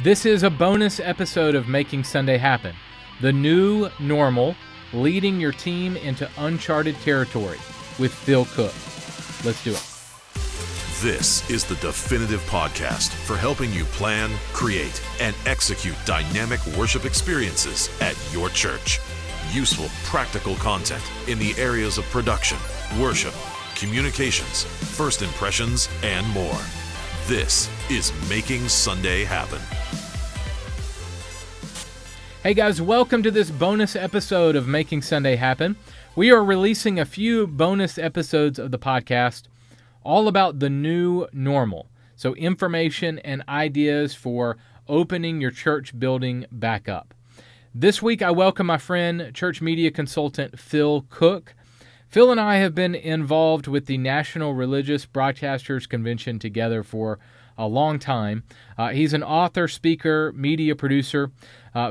This is a bonus episode of Making Sunday Happen, the new normal, leading your team into uncharted territory with Phil Cooke. Let's do it. This is the definitive podcast for helping you plan, create, and execute dynamic worship experiences at your church. Useful, practical content in the areas of production, worship, communications, first impressions, and more. This is Making Sunday Happen. Hey guys, welcome to this bonus episode of Making Sunday Happen. We are releasing a few bonus episodes of the podcast all about the new normal. So information and ideas for opening your church building back up. This week I welcome my friend, church media consultant Phil Cooke. Phil and I have been involved with the National Religious Broadcasters Convention together for a long time. He's an author, speaker, media producer.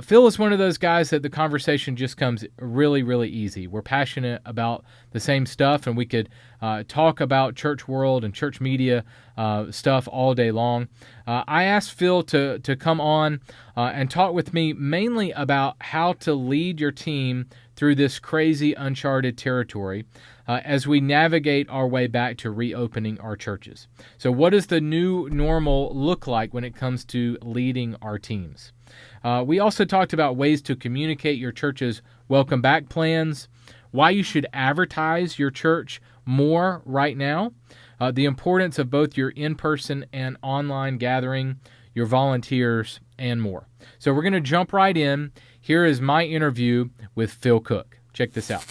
Phil is one of those guys that the conversation just comes really, really easy. We're passionate about the same stuff, and we could talk about church world and church media stuff all day long. I asked Phil to come on and talk with me mainly about how to lead your team through this crazy uncharted territory as we navigate our way back to reopening our churches. So what does the new normal look like when it comes to leading our teams? We also talked about ways to communicate your church's welcome back plans, why you should advertise your church more right now, the importance of both your in-person and online gathering, your volunteers, and more. So we're going to jump right in. Here is my interview with Phil Cooke. Check this out.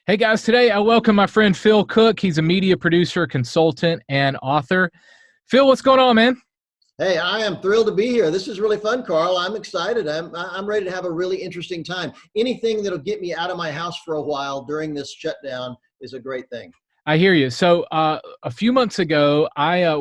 Hey guys, today I welcome my friend Phil Cooke. He's a media producer, consultant, and author. Phil, what's going on, man? Hey, I am thrilled to be here. This is really fun, Carl. I'm excited. I'm ready to have a really interesting time. Anything that'll get me out of my house for a while during this shutdown is a great thing. I hear you. So a few months ago,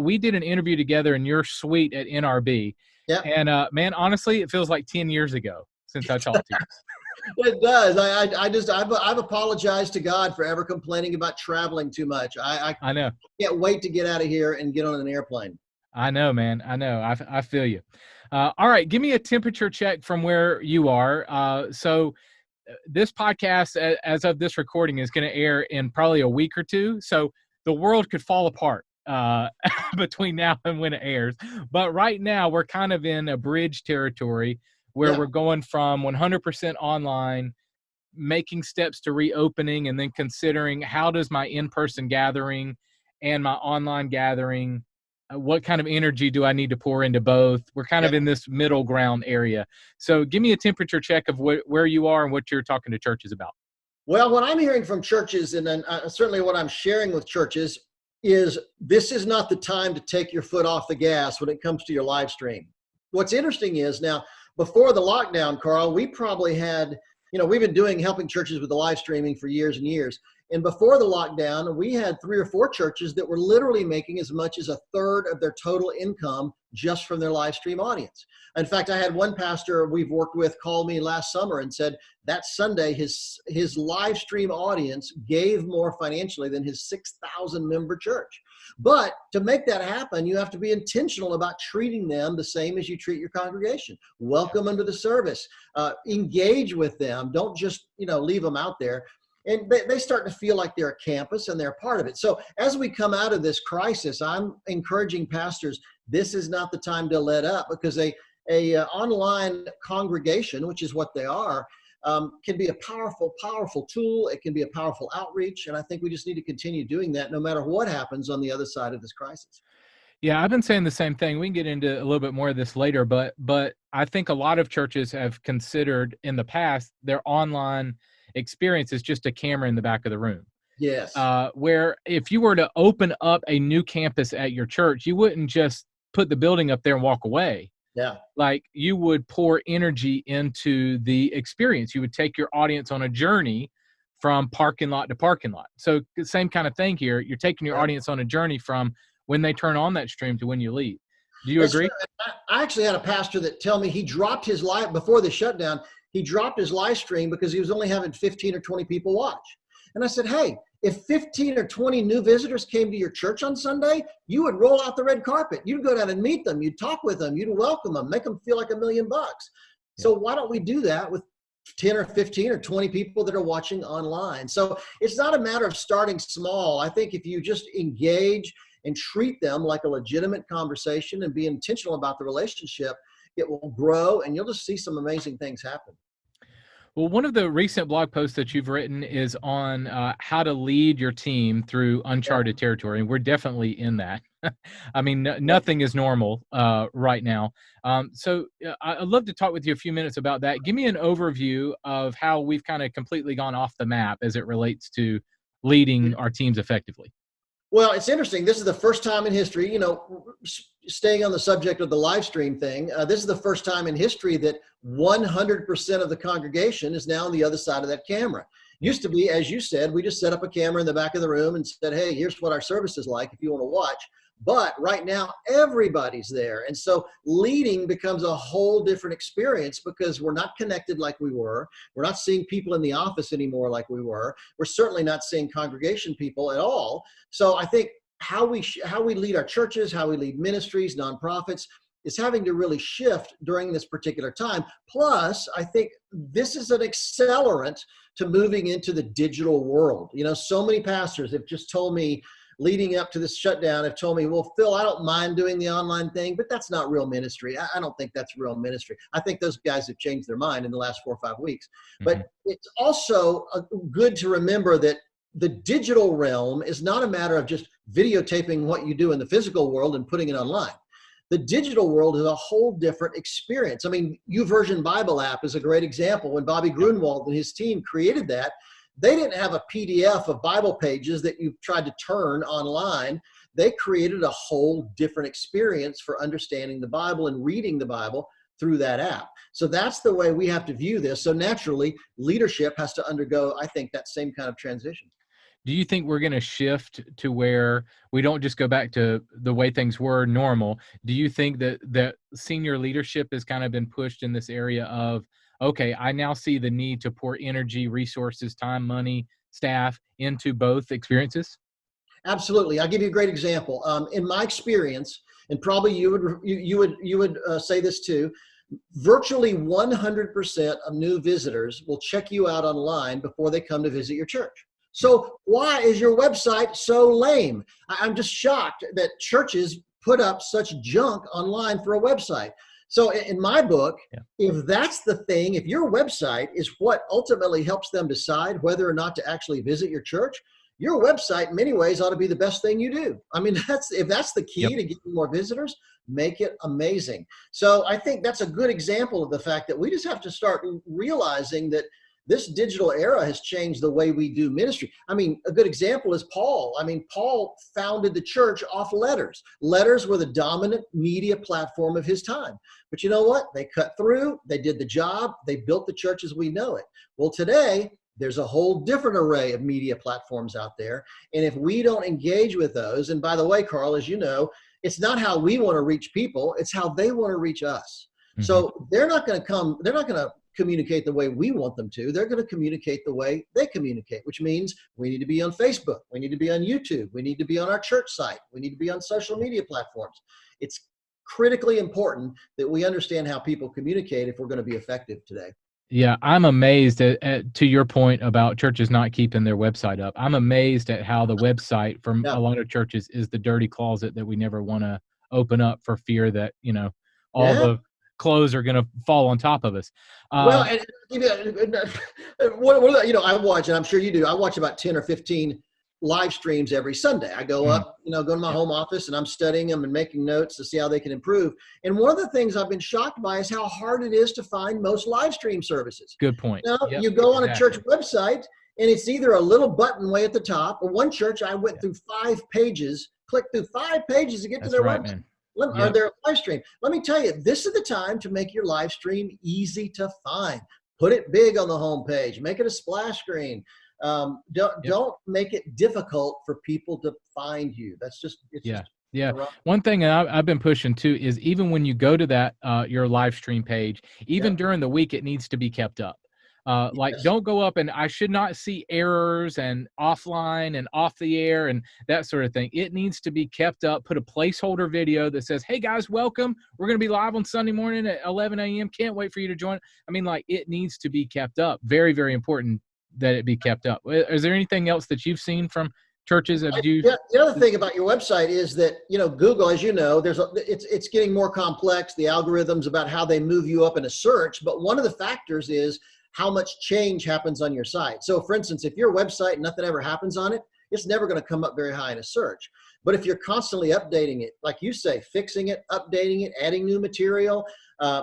we did an interview together in your suite at NRB. Yeah. And man, honestly, it feels like 10 years ago since I talked to you. It does. I've apologized to God for ever complaining about traveling too much. I know. Can't wait to get out of here and get on an airplane. I know, man. I know. I feel you. All right. Give me a temperature check from where you are. So this podcast, as of this recording, is going to air in probably a week or two. So the world could fall apart between now and when it airs. But right now, we're kind of in a bridge territory where we're going from 100% online, making steps to reopening, and then considering how does my in-person gathering and my online gathering, what kind of energy do I need to pour into both? We're kind of in this middle ground area. So give me a temperature check of where you are and what you're talking to churches about. Well, what I'm hearing from churches, and then certainly what I'm sharing with churches, is this is not the time to take your foot off the gas when it comes to your live stream. What's interesting is now, before the lockdown, Carl, we probably had, we've been helping churches with the live streaming for years and years. And before the lockdown, we had 3 or 4 churches that were literally making as much as a third of their total income just from their live stream audience. In fact, I had one pastor we've worked with call me last summer and said that Sunday his live stream audience gave more financially than his 6,000 member church. But to make that happen, you have to be intentional about treating them the same as you treat your congregation. Welcome them to the service. Engage with them. Don't just leave them out there. And they start to feel like they're a campus and they're part of it. So as we come out of this crisis, I'm encouraging pastors, this is not the time to let up, because a online congregation, which is what they are, can be a powerful, powerful tool. It can be a powerful outreach. And I think we just need to continue doing that no matter what happens on the other side of this crisis. Yeah, I've been saying the same thing. We can get into a little bit more of this later, but I think a lot of churches have considered in the past their online experience is just a camera in the back of the room. Yes. Where if you were to open up a new campus at your church, you wouldn't just put the building up there and walk away. Yeah. Like you would pour energy into the experience. You would take your audience on a journey from parking lot to parking lot. So the same kind of thing here. You're taking your audience on a journey from when they turn on that stream to when you leave. Do you agree? True. I actually had a pastor that tell me he dropped his live before the shutdown. He dropped his live stream because he was only having 15 or 20 people watch. And I said, hey, If 15 or 20 new visitors came to your church on Sunday, you would roll out the red carpet. You'd go down and meet them. You'd talk with them. You'd welcome them, make them feel like $1 million. So why don't we do that with 10 or 15 or 20 people that are watching online? So it's not a matter of starting small. I think if you just engage and treat them like a legitimate conversation and be intentional about the relationship, it will grow and you'll just see some amazing things happen. Well, one of the recent blog posts that you've written is on how to lead your team through uncharted territory, and we're definitely in that. I mean, nothing is normal right now. So I'd love to talk with you a few minutes about that. Give me an overview of how we've kind of completely gone off the map as it relates to leading our teams effectively. Well, it's interesting. This is the first time in history, staying on the subject of the live stream thing, this is the first time in history that 100% of the congregation is now on the other side of that camera. Used to be, as you said, we just set up a camera in the back of the room and said, hey, here's what our service is like if you want to watch. But right now, everybody's there. And so leading becomes a whole different experience because we're not connected like we were. We're not seeing people in the office anymore like we were. We're certainly not seeing congregation people at all. So I think how we lead our churches, how we lead ministries, nonprofits, is having to really shift during this particular time. Plus, I think this is an accelerant to moving into the digital world. So many pastors have just told me, leading up to this shutdown, have told me, well, Phil, I don't mind doing the online thing, but that's not real ministry. I don't think that's real ministry. I think those guys have changed their mind in the last 4 or 5 weeks. But it's also good to remember that the digital realm is not a matter of just videotaping what you do in the physical world and putting it online. The digital world is a whole different experience. I mean, YouVersion Bible app is a great example. When Bobby Grunwald and his team created that, they didn't have a PDF of Bible pages that you tried to turn online. They created a whole different experience for understanding the Bible and reading the Bible through that app. So that's the way we have to view this. So naturally, leadership has to undergo, I think, that same kind of transition. Do you think we're going to shift to where we don't just go back to the way things were normal? Do you think that senior leadership has kind of been pushed in this area of, okay, I now see the need to pour energy, resources, time, money, staff into both experiences? Absolutely. I'll give you a great example. In my experience, and probably you would say this too, virtually 100% of new visitors will check you out online before they come to visit your church. So why is your website so lame? I'm just shocked that churches put up such junk online for a website. So in my book, if that's the thing, if your website is what ultimately helps them decide whether or not to actually visit your church, your website in many ways ought to be the best thing you do. I mean, if that's the key to getting more visitors, make it amazing. So I think that's a good example of the fact that we just have to start realizing that this digital era has changed the way we do ministry. I mean, a good example is Paul. I mean, Paul founded the church off letters. Letters were the dominant media platform of his time. But you know what? They cut through, they did the job, they built the church as we know it. Well, today, there's a whole different array of media platforms out there. And if we don't engage with those, and by the way, Carl, as you know, it's not how we want to reach people, it's how they want to reach us. So they're not going to communicate the way we want them to. They're going to communicate the way they communicate, which means we need to be on Facebook. We need to be on YouTube. We need to be on our church site. We need to be on social media platforms. It's critically important that we understand how people communicate if we're going to be effective today. Yeah, I'm amazed to your point about churches not keeping their website up. I'm amazed at how the website from a lot of churches is the dirty closet that we never want to open up for fear that, all the clothes are going to fall on top of us. Well, and, I watch, and I'm sure you do, I watch about 10 or 15 live streams every Sunday. I go up, go to my home office and I'm studying them and making notes to see how they can improve. And one of the things I've been shocked by is how hard it is to find most live stream services. Good point. You go on a church website and it's either a little button way at the top, or one church I went through 5 pages, clicked through 5 pages to get to their website. Man. Or their live stream. Let me tell you, this is the time to make your live stream easy to find. Put it big on the home page. Make it a splash screen. Don't make it difficult for people to find you. That's just One thing I've been pushing too is even when you go to that your live stream page, even during the week, it needs to be kept up. Like, Yes. don't go up, and I should not see errors and offline and off the air and that sort of thing. It needs to be kept up. Put a placeholder video that says, hey guys, welcome. We're going to be live on Sunday morning at 11 a.m. Can't wait for you to join. I mean, like, it needs to be kept up. Very, very important that it be kept up. Is there anything else that you've seen from churches? Have you? Yeah, the other thing about your website is that, Google, as you know, it's getting more complex, the algorithms about how they move you up in a search. But one of the factors is how much change happens on your site. So for instance, if your website, nothing ever happens on it, it's never going to come up very high in a search. But if you're constantly updating it, like you say, fixing it, updating it, adding new material,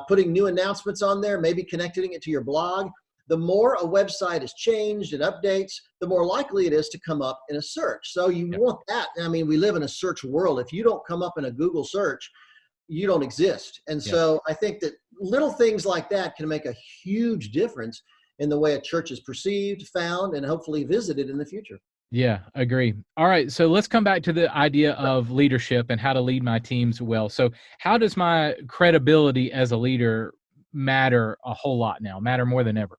putting new announcements on there, maybe connecting it to your blog, the more a website is changed and updates, the more likely it is to come up in a search. So you want that. I mean, we live in a search world. If you don't come up in a Google search, you don't exist. And so I think that little things like that can make a huge difference in the way a church is perceived, found, and hopefully visited in the future. Yeah, agree. All right, so let's come back to the idea of leadership and how to lead my teams well. So how does my credibility as a leader matter a whole lot now, matter more than ever?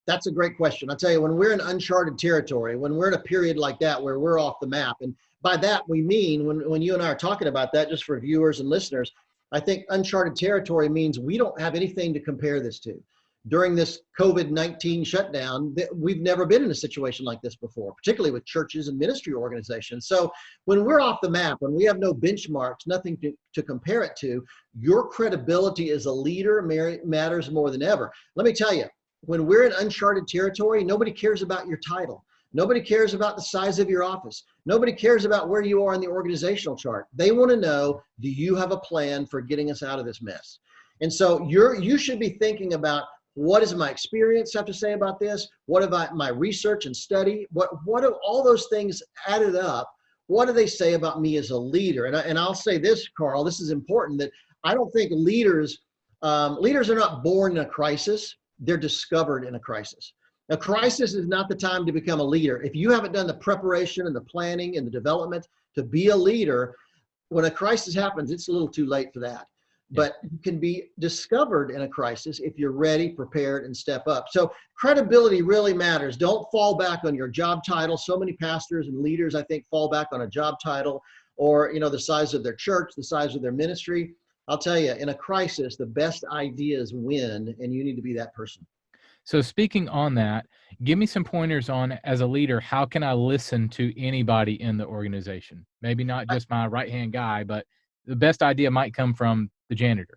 That's a great question. I'll tell you, when we're in uncharted territory, when we're in a period like that where we're off the map, and by that we mean, when you and I are talking about that, just for viewers and listeners, I think uncharted territory means we don't have anything to compare this to. During this COVID-19 shutdown, we've never been in a situation like this before, particularly with churches and ministry organizations. So when we're off the map, when we have no benchmarks, nothing to compare it to, your credibility as a leader matters more than ever. Let me tell you, when we're in uncharted territory, nobody cares about your title. Nobody cares about the size of your office. Nobody cares about where you are in the organizational chart. They want to know, do you have a plan for getting us out of this mess? And so you should be thinking about, what does my experience have to say about this? What about my research and study? What do all those things added up? What do they say about me as a leader? And I'll say this, Carl, this is important, that I don't think leaders are not born in a crisis. They're discovered in a crisis. A crisis is not the time to become a leader. If you haven't done the preparation and the planning and the development to be a leader, when a crisis happens, it's a little too late for that. But you can be discovered in a crisis if you're ready, prepared, and step up. So credibility really matters. Don't fall back on your job title. So many pastors and leaders, I think, fall back on a job title or, the size of their church, the size of their ministry. I'll tell you, in a crisis, the best ideas win, and you need to be that person. So speaking on that, give me some pointers on, as a leader, how can I listen to anybody in the organization? Maybe not just my right-hand guy, but the best idea might come from the janitor.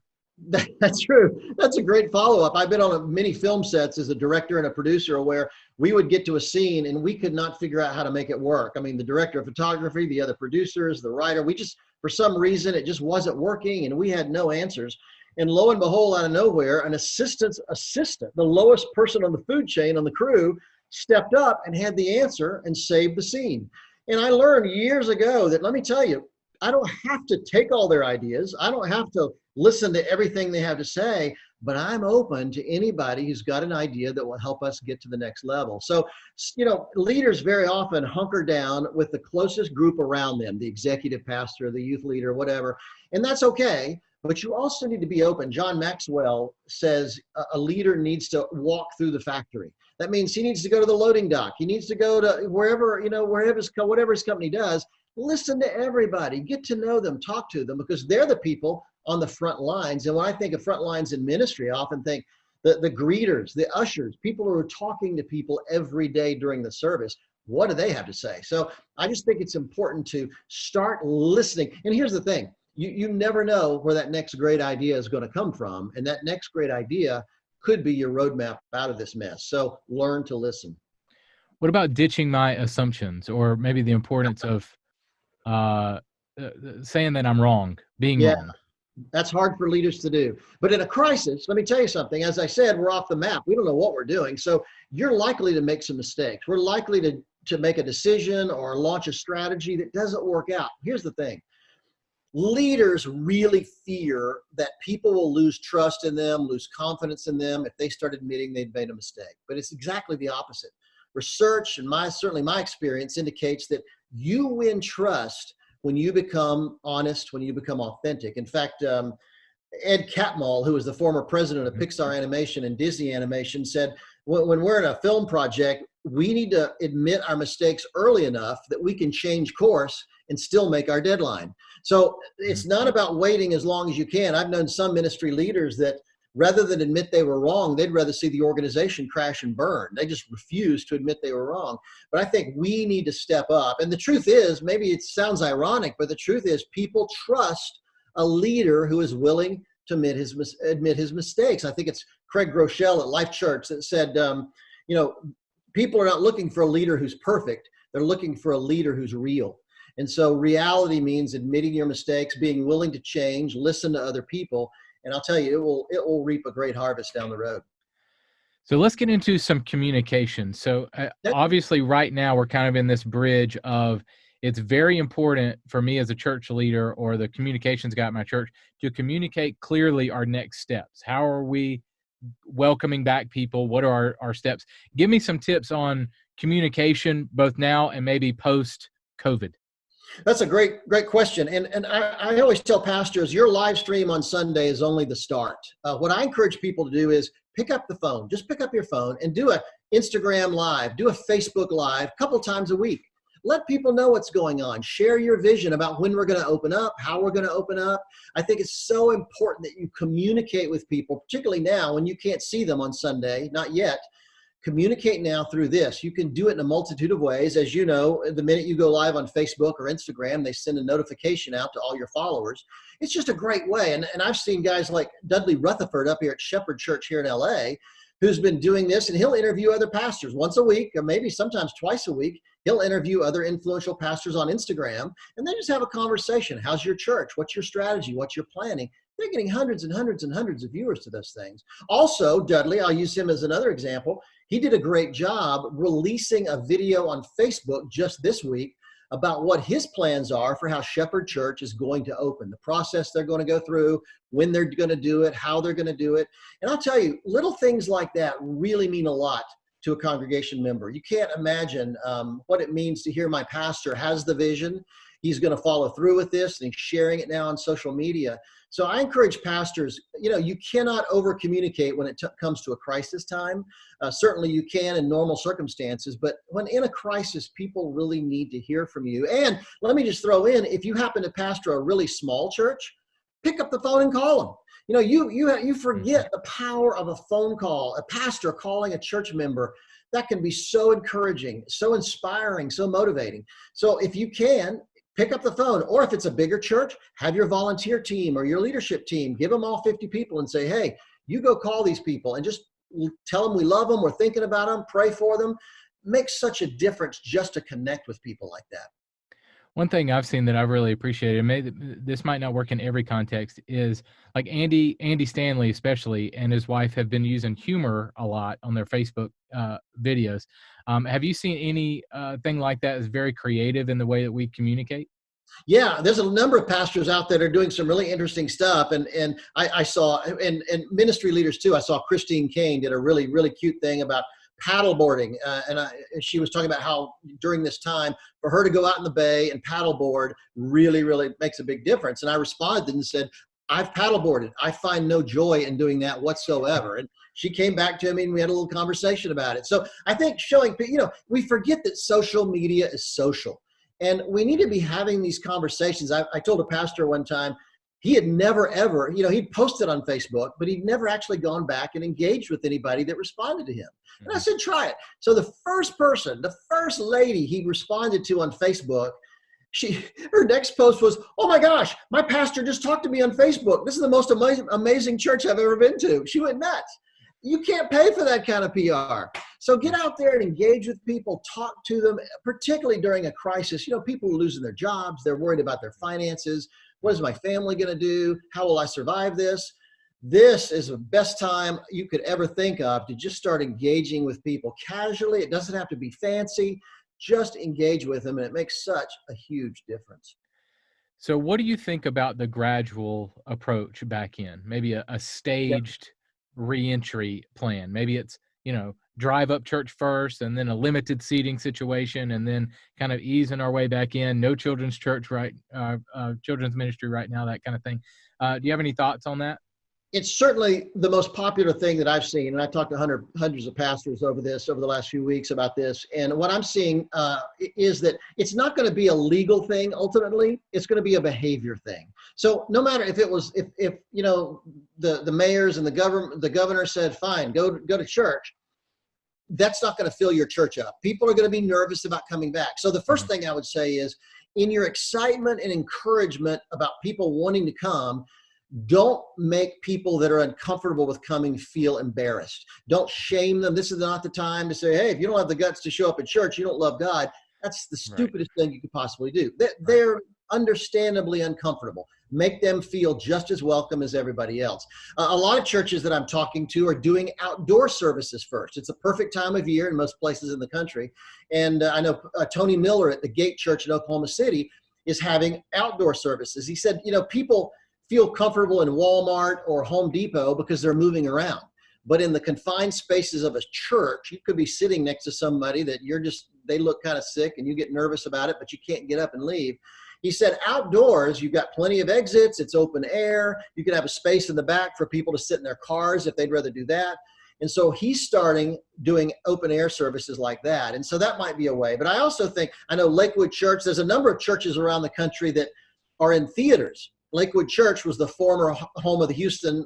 That's true. That's a great follow-up. I've been on many film sets as a director and a producer where we would get to a scene and we could not figure out how to make it work. I mean, the director of photography, the other producers, the writer, for some reason, it just wasn't working and we had no answers. And lo and behold, out of nowhere, an assistant, the lowest person on the food chain on the crew, stepped up and had the answer and saved the scene. And I learned years ago that, let me tell you, I don't have to take all their ideas. I don't have to listen to everything they have to say, but I'm open to anybody who's got an idea that will help us get to the next level. So, leaders very often hunker down with the closest group around them, the executive pastor, the youth leader, whatever, and that's okay. But you also need to be open. John Maxwell says a leader needs to walk through the factory. That means he needs to go to the loading dock. He needs to go to whatever his company does. Listen to everybody, get to know them, talk to them, because they're the people on the front lines. And when I think of front lines in ministry, I often think the greeters, the ushers, people who are talking to people every day during the service. What do they have to say? So I just think it's important to start listening. And here's the thing. You never know where that next great idea is going to come from. And that next great idea could be your roadmap out of this mess. So learn to listen. What about ditching my assumptions, or maybe the importance of saying that I'm wrong, being wrong? That's hard for leaders to do. But in a crisis, let me tell you something. As I said, we're off the map. We don't know what we're doing. So you're likely to make some mistakes. We're likely to make a decision or launch a strategy that doesn't work out. Here's the thing. Leaders really fear that people will lose trust in them, lose confidence in them if they start admitting they've made a mistake. But it's exactly the opposite. Research and certainly my experience indicates that you win trust when you become honest, when you become authentic. In fact, Ed Catmull, who was the former president of Pixar Animation and Disney Animation, said, when we're in a film project, we need to admit our mistakes early enough that we can change course and still make our deadline. So it's not about waiting as long as you can. I've known some ministry leaders that rather than admit they were wrong, they'd rather see the organization crash and burn. They just refuse to admit they were wrong. But I think we need to step up. And the truth is, maybe it sounds ironic, but the truth is people trust a leader who is willing to admit his mistakes. I think it's Craig Groeschel at Life Church that said, people are not looking for a leader who's perfect. They're looking for a leader who's real. And so reality means admitting your mistakes, being willing to change, listen to other people. And I'll tell you, it will reap a great harvest down the road. So let's get into some communication. So obviously right now we're kind of in this bridge of it's very important for me as a church leader or the communications guy at my church to communicate clearly our next steps. How are we welcoming back people? What are our steps? Give me some tips on communication, both now and maybe post-COVID. That's a great question. And I always tell pastors, your live stream on Sunday is only the start. What I encourage people to do is pick up the phone. Just pick up your phone and do a Instagram live, do a Facebook live a couple times a week. Let people know what's going on. Share your vision about when we're going to open up, how we're going to open up. I think it's so important that you communicate with people, particularly now when you can't see them on Sunday, not yet. Communicate now through this. You can do it in a multitude of ways. As you know, the minute you go live on Facebook or Instagram, they send a notification out to all your followers. It's just a great way. And I've seen guys like Dudley Rutherford up here at Shepherd Church here in LA, who's been doing this, and he'll interview other pastors once a week, or maybe sometimes twice a week. He'll interview other influential pastors on Instagram, and they just have a conversation. How's your church? What's your strategy? What's your planning? They're getting hundreds and hundreds and hundreds of viewers to those things. Also, Dudley, I'll use him as another example. He did a great job releasing a video on Facebook just this week about what his plans are for how Shepherd Church is going to open, the process they're going to go through, when they're going to do it, how they're going to do it. And I'll tell you, little things like that really mean a lot to a congregation member. You can't imagine what it means to hear my pastor has the vision. He's going to follow through with this, and he's sharing it now on social media. So I encourage pastors, you cannot over communicate when it comes to a crisis time. Certainly you can in normal circumstances, but when in a crisis, people really need to hear from you. And let me just throw in, if you happen to pastor a really small church, pick up the phone and call them. You forget the power of a phone call, a pastor calling a church member. That can be so encouraging, so inspiring, so motivating. So if you can, pick up the phone, or if it's a bigger church, have your volunteer team or your leadership team, give them all 50 people and say, hey, you go call these people and just tell them we love them, we're thinking about them, pray for them. Makes such a difference just to connect with people like that. One thing I've seen that I've really appreciated, maybe this might not work in every context, is like Andy Stanley especially, and his wife have been using humor a lot on their Facebook videos. Have you seen any thing like that is very creative in the way that we communicate? Yeah, there's a number of pastors out there that are doing some really interesting stuff. And I saw, and ministry leaders too, I saw Christine Kane did a really, really cute thing about paddleboarding. And she was talking about how during this time for her to go out in the bay and paddleboard really, really makes a big difference. And I responded and said, I've paddleboarded. I find no joy in doing that whatsoever. And she came back to me and we had a little conversation about it. So I think showing, we forget that social media is social. And we need to be having these conversations. I told a pastor one time, he had never, ever, he'd posted on Facebook, but he'd never actually gone back and engaged with anybody that responded to him. And I said, try it. So the first lady he responded to on Facebook, her next post was, oh my gosh, my pastor just talked to me on Facebook. This is the most amazing church I've ever been to. She went nuts. You can't pay for that kind of PR. So get out there and engage with people, talk to them, particularly during a crisis. People are losing their jobs. They're worried about their finances. What is my family going to do? How will I survive this? This is the best time you could ever think of to just start engaging with people casually. It doesn't have to be fancy. Just engage with them, and it makes such a huge difference. So what do you think about the gradual approach back in? Maybe a staged reentry plan. Maybe it's, drive up church first and then a limited seating situation and then kind of easing our way back in. No children's church, children's ministry right now, that kind of thing. Do you have any thoughts on that? It's certainly the most popular thing that I've seen, and I talked to hundreds of pastors over the last few weeks about this. And what I'm seeing is that it's not going to be a legal thing. Ultimately, it's going to be a behavior thing. So no matter if the mayors and the governor said, fine, go to church, that's not going to fill your church up. People are going to be nervous about coming back. So the first thing I would say is, in your excitement and encouragement about people wanting to come, don't make people that are uncomfortable with coming feel embarrassed. Don't shame them. This is not the time to say, hey, if you don't have the guts to show up at church, you don't love God. That's the stupidest thing you could possibly do. They're understandably uncomfortable. Make them feel just as welcome as everybody else. A lot of churches that I'm talking to are doing outdoor services first. It's a perfect time of year in most places in the country. And I know Tony Miller at the Gate Church in Oklahoma City is having outdoor services. He said, people feel comfortable in Walmart or Home Depot because they're moving around. But in the confined spaces of a church, you could be sitting next to somebody that they look kind of sick and you get nervous about it, but you can't get up and leave. He said outdoors, you've got plenty of exits, it's open air, you can have a space in the back for people to sit in their cars if they'd rather do that. And so he's starting doing open air services like that. And so that might be a way. But I also think, I know Lakewood Church, there's a number of churches around the country that are in theaters. Lakewood Church was the former home of the Houston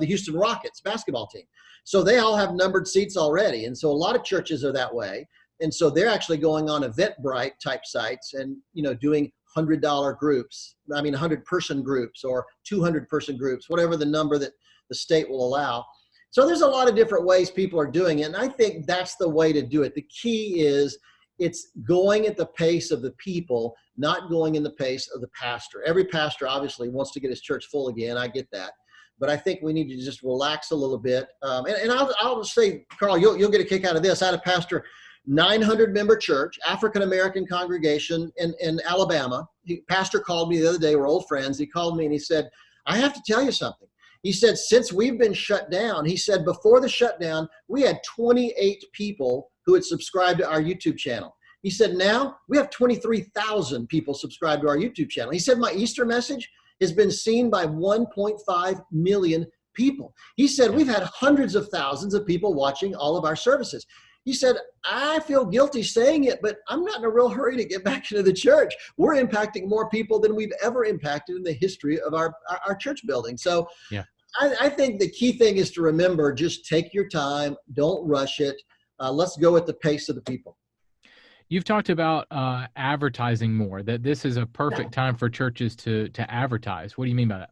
Houston Rockets basketball team. So they all have numbered seats already. And so a lot of churches are that way. And so they're actually going on Eventbrite type sites and, doing $100 groups, 100-person groups or 200-person groups, whatever the number that the state will allow. So there's a lot of different ways people are doing it. And I think that's the way to do it. The key is it's going at the pace of the people, not going in the pace of the pastor. Every pastor obviously wants to get his church full again. I get that. But I think we need to just relax a little bit. And I'll say, Carl, you'll get a kick out of this. I had a pastor, 900-member church, African-American congregation in Alabama. Pastor called me the other day. We're old friends. He called me and he said, I have to tell you something. He said, since we've been shut down, he said, before the shutdown, we had 28 people who had subscribed to our YouTube channel. He said, now we have 23,000 people subscribed to our YouTube channel. He said, my Easter message has been seen by 1.5 million people. He said, we've had hundreds of thousands of people watching all of our services. He said, I feel guilty saying it, but I'm not in a real hurry to get back into the church. We're impacting more people than we've ever impacted in the history of our church building. So yeah. I think the key thing is to remember, just take your time. Don't rush it. Let's go at the pace of the people. You've talked about advertising more, that this is a perfect time for churches to advertise. What do you mean by that?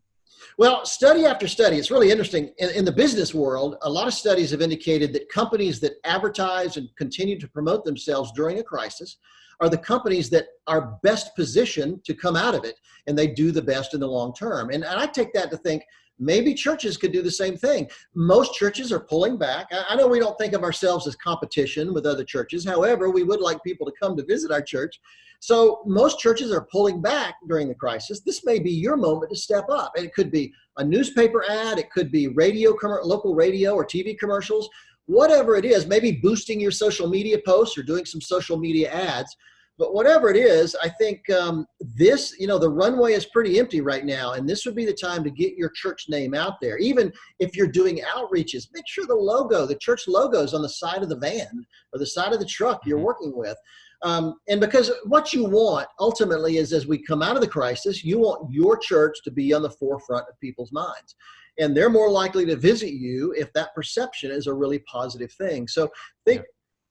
Well, study after study, it's really interesting. In the business world, a lot of studies have indicated that companies that advertise and continue to promote themselves during a crisis are the companies that are best positioned to come out of it, and they do the best in the long term. And I take that to think, maybe churches could do the same thing. Most churches are pulling back. I know we don't think of ourselves as competition with other churches. However, we would like people to come to visit our church. So most churches are pulling back during the crisis. This may be your moment to step up. And it could be a newspaper ad. It could be local radio or TV commercials. Whatever it is, maybe boosting your social media posts or doing some social media ads. But whatever it is, I think the runway is pretty empty right now, and this would be the time to get your church name out there. Even if you're doing outreaches, make sure the church logo is on the side of the van or the side of the truck you're working with. And because what you want ultimately is, as we come out of the crisis, you want your church to be on the forefront of people's minds. And they're more likely to visit you if that perception is a really positive thing. So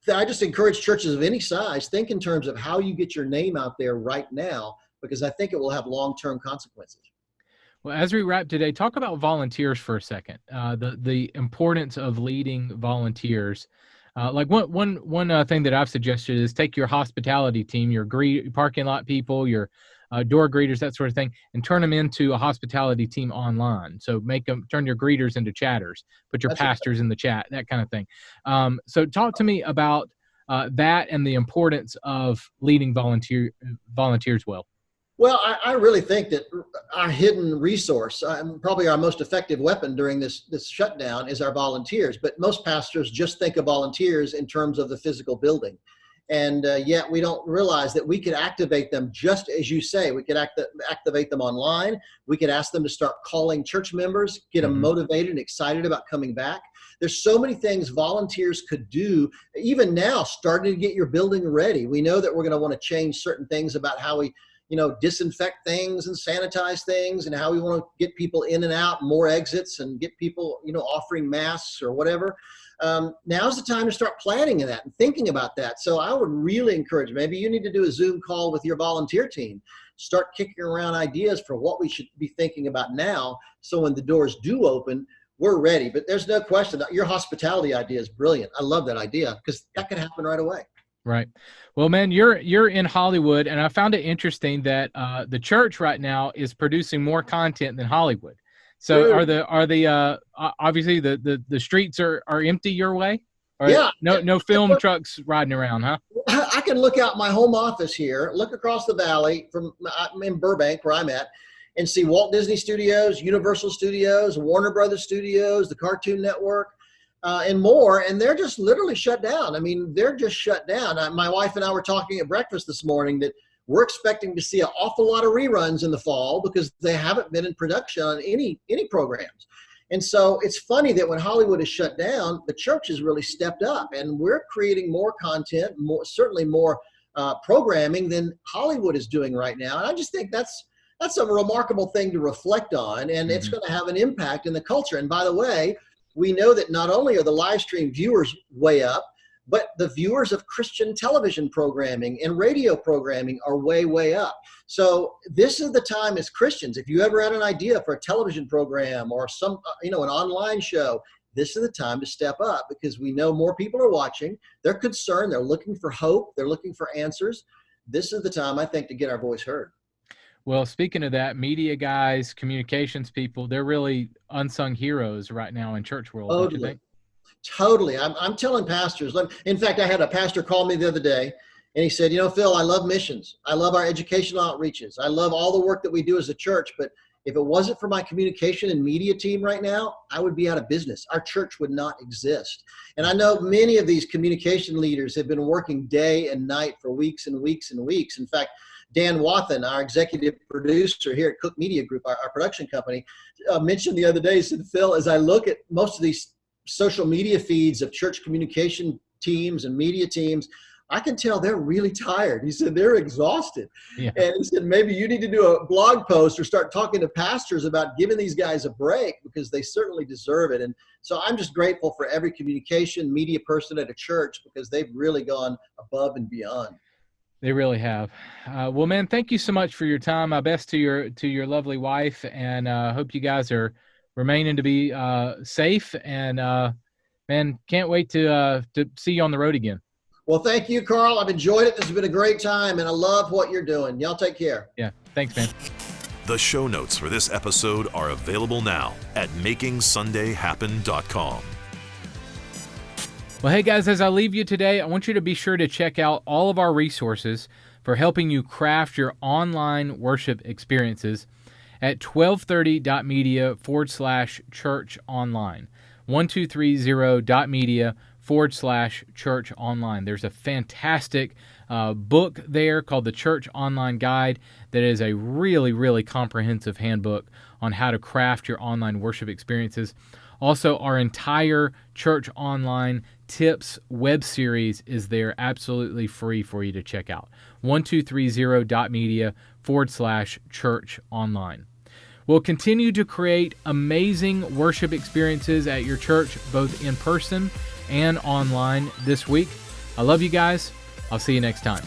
I just encourage churches of any size, think in terms of how you get your name out there right now, because I think it will have long-term consequences. Well, as we wrap today, talk about volunteers for a second, the importance of leading volunteers. Like one thing that I've suggested is take your hospitality team, your parking lot people, your door greeters, that sort of thing, and turn them into a hospitality team online. So turn your greeters into chatters, put your pastors in the chat, that kind of thing. So talk to me about that and the importance of leading volunteers well. Well, I really think that our hidden resource, probably our most effective weapon during this shutdown, is our volunteers. But most pastors just think of volunteers in terms of the physical building. And yet we don't realize that we could activate them just as you say. We could activate them online. We could ask them to start calling church members, get them motivated and excited about coming back. There's so many things volunteers could do, even now, starting to get your building ready. We know that we're going to want to change certain things about how we, disinfect things and sanitize things, and how we want to get people in and out, more exits, and get people, offering masks or whatever. Now's the time to start planning that and thinking about that. So I would really encourage, maybe you need to do a Zoom call with your volunteer team. Start kicking around ideas for what we should be thinking about now, so when the doors do open, we're ready. But there's no question that your hospitality idea is brilliant. I love that idea, because that could happen right away. Right. Well, man, you're in Hollywood, and I found it interesting that the church right now is producing more content than Hollywood. So obviously the streets are empty your way? Or yeah. No film trucks riding around, huh? I can look out my home office here, look across the valley I'm in Burbank where I'm at, and see Walt Disney Studios, Universal Studios, Warner Brothers Studios, the Cartoon Network, and more. And they're just literally shut down. I mean, they're just shut down. My wife and I were talking at breakfast this morning that we're expecting to see an awful lot of reruns in the fall, because they haven't been in production on any programs. And so it's funny that when Hollywood is shut down, the church has really stepped up, and we're creating more content, certainly more programming than Hollywood is doing right now. And I just think that's a remarkable thing to reflect on, and it's going to have an impact in the culture. And by the way, we know that not only are the live stream viewers way up, but the viewers of Christian television programming and radio programming are way, way up. So this is the time as Christians, if you ever had an idea for a television program or some, an online show, this is the time to step up, because we know more people are watching. They're concerned. They're looking for hope. They're looking for answers. This is the time, I think, to get our voice heard. Well, speaking of that, media guys, communications people, they're really unsung heroes right now in church world, don't you think? Totally. I'm telling pastors. In fact, I had a pastor call me the other day, and he said, Phil, I love missions. I love our educational outreaches. I love all the work that we do as a church. But if it wasn't for my communication and media team right now, I would be out of business. Our church would not exist. And I know many of these communication leaders have been working day and night for weeks and weeks and weeks. In fact, Dan Wathen, our executive producer here at Cooke Media Group, our production company, mentioned the other day, he said, Phil, as I look at most of these social media feeds of church communication teams and media teams, I can tell they're really tired. He said they're exhausted. Yeah. And he said, maybe you need to do a blog post or start talking to pastors about giving these guys a break, because they certainly deserve it. And so I'm just grateful for every communication media person at a church, because they've really gone above and beyond. They really have. Well, man, thank you so much for your time. My best to your lovely wife, and hope you guys are remaining to be safe. And man, can't wait to see you on the road again. Well, thank you, Carl. I've enjoyed it. This has been a great time, and I love what you're doing. Y'all take care. Yeah, thanks, man. The show notes for this episode are available now at makingsundayhappen.com. Well, hey guys, as I leave you today, I want you to be sure to check out all of our resources for helping you craft your online worship experiences at 1230.media/church online. 1230.media/church online. There's a fantastic book there called the Church Online Guide that is a really, really comprehensive handbook on how to craft your online worship experiences. Also, our entire Church Online Tips web series is there absolutely free for you to check out. 1230.media/church online. We'll continue to create amazing worship experiences at your church, both in person and online this week. I love you guys. I'll see you next time.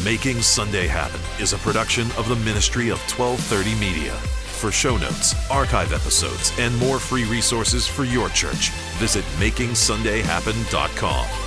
Making Sunday Happen is a production of the ministry of 1230 Media. For show notes, archive episodes, and more free resources for your church, visit makingsundayhappen.com.